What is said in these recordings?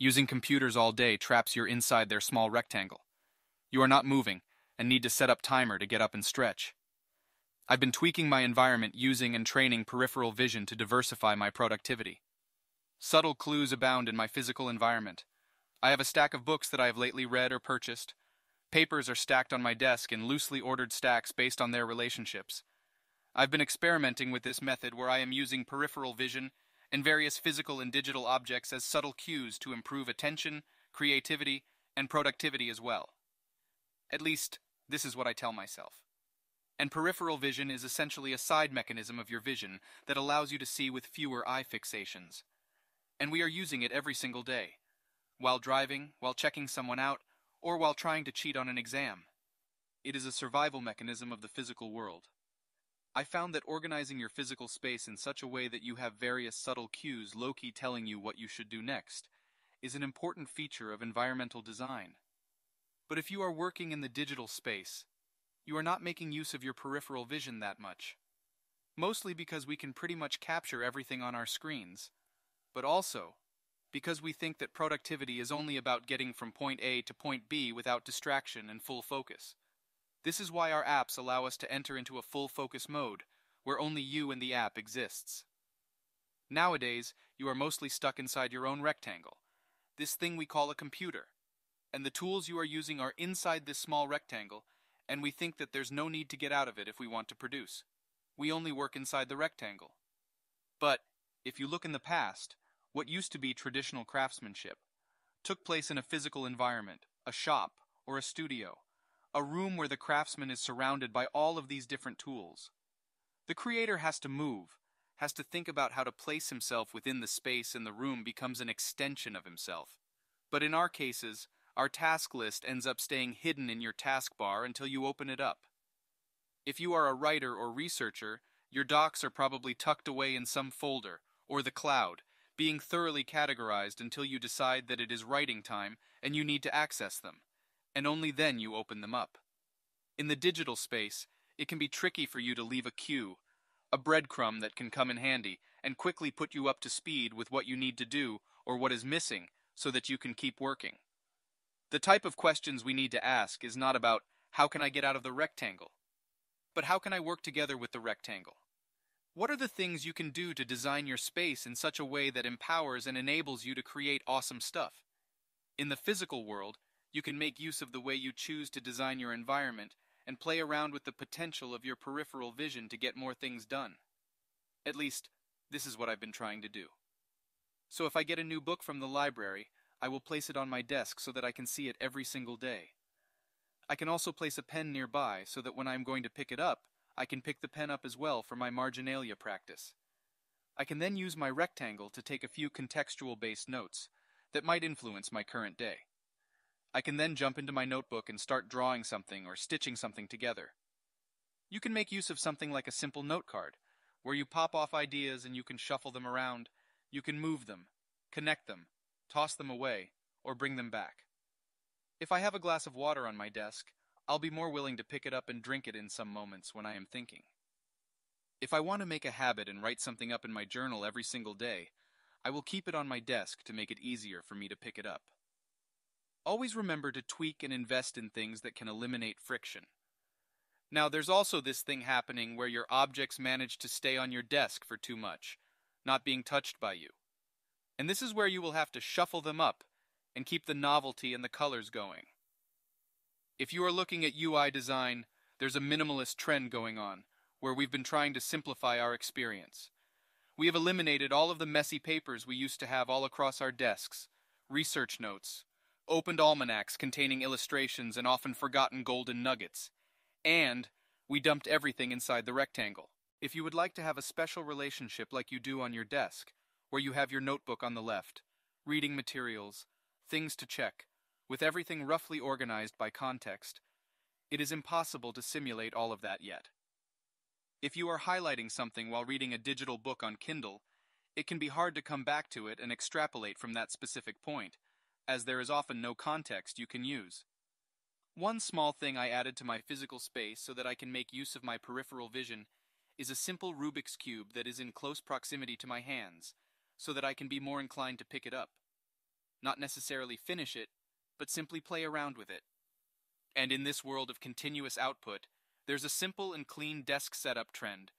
Using computers all day traps you inside their small rectangle. You are not moving and need to set up timer to get up and stretch. I've been tweaking my environment using and training peripheral vision to diversify my productivity. Subtle clues abound in my physical environment. I have a stack of books that I have lately read or purchased. Papers are stacked on my desk in loosely ordered stacks based on their relationships. I've been experimenting with this method where I am using peripheral vision and various physical and digital objects as subtle cues to improve attention, creativity, and productivity as well. At least, this is what I tell myself. And peripheral vision is essentially a side mechanism of your vision that allows you to see with fewer eye fixations. And we are using it every single day, while driving, while checking someone out, or while trying to cheat on an exam. It is a survival mechanism of the physical world. I found that organizing your physical space in such a way that you have various subtle cues low-key telling you what you should do next is an important feature of environmental design. But if you are working in the digital space, you are not making use of your peripheral vision that much. Mostly because we can pretty much capture everything on our screens, but also because we think that productivity is only about getting from point A to point B without distraction and full focus. This is why our apps allow us to enter into a full focus mode, where only you and the app exists. Nowadays, you are mostly stuck inside your own rectangle, this thing we call a computer, and the tools you are using are inside this small rectangle, and we think that there's no need to get out of it if we want to produce. We only work inside the rectangle. But, if you look in the past, what used to be traditional craftsmanship took place in a physical environment, a shop, or a studio. A room where the craftsman is surrounded by all of these different tools. The creator has to move, has to think about how to place himself within the space, and the room becomes an extension of himself. But in our cases, our task list ends up staying hidden in your taskbar until you open it up. If you are a writer or researcher, your docs are probably tucked away in some folder, or the cloud, being thoroughly categorized until you decide that it is writing time and you need to access them. And only then you open them up. In the digital space, it can be tricky for you to leave a cue, a breadcrumb that can come in handy and quickly put you up to speed with what you need to do or what is missing so that you can keep working. The type of questions we need to ask is not about how can I get out of the rectangle, but how can I work together with the rectangle? What are the things you can do to design your space in such a way that empowers and enables you to create awesome stuff? In the physical world, you can make use of the way you choose to design your environment and play around with the potential of your peripheral vision to get more things done. At least, this is what I've been trying to do. So if I get a new book from the library, I will place it on my desk so that I can see it every single day. I can also place a pen nearby so that when I'm going to pick it up, I can pick the pen up as well for my marginalia practice. I can then use my rectangle to take a few contextual-based notes that might influence my current day. I can then jump into my notebook and start drawing something or stitching something together. You can make use of something like a simple note card, where you pop off ideas and you can shuffle them around. You can move them, connect them, toss them away, or bring them back. If I have a glass of water on my desk, I'll be more willing to pick it up and drink it in some moments when I am thinking. If I want to make a habit and write something up in my journal every single day, I will keep it on my desk to make it easier for me to pick it up. Always remember to tweak and invest in things that can eliminate friction. Now, there's also this thing happening where your objects manage to stay on your desk for too much, not being touched by you. And this is where you will have to shuffle them up and keep the novelty and the colors going. If you are looking at UI design, there's a minimalist trend going on, where we've been trying to simplify our experience. We have eliminated all of the messy papers we used to have all across our desks, research notes, opened almanacs containing illustrations and often forgotten golden nuggets, and we dumped everything inside the rectangle. If you would like to have a special relationship like you do on your desk, where you have your notebook on the left, reading materials, things to check, with everything roughly organized by context, it is impossible to simulate all of that yet. If you are highlighting something while reading a digital book on Kindle, it can be hard to come back to it and extrapolate from that specific point, as there is often no context you can use. One small thing I added to my physical space so that I can make use of my peripheral vision is a simple Rubik's Cube that is in close proximity to my hands, so that I can be more inclined to pick it up. not necessarily finish it, but simply play around with it. And in this world of continuous output, there's a simple and clean desk setup trend,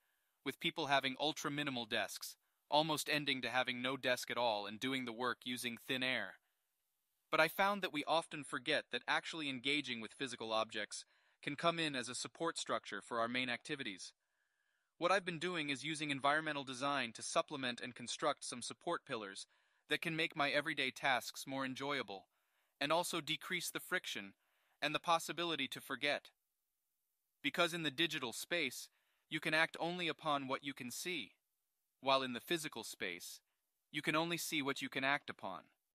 with people having ultra-minimal desks, almost ending to having no desk at all and doing the work using thin air. But I found that we often forget that actually engaging with physical objects can come in as a support structure for our main activities. What I've been doing is using environmental design to supplement and construct some support pillars that can make my everyday tasks more enjoyable, and also decrease the friction and the possibility to forget. Because in the digital space, you can act only upon what you can see, while in the physical space, you can only see what you can act upon.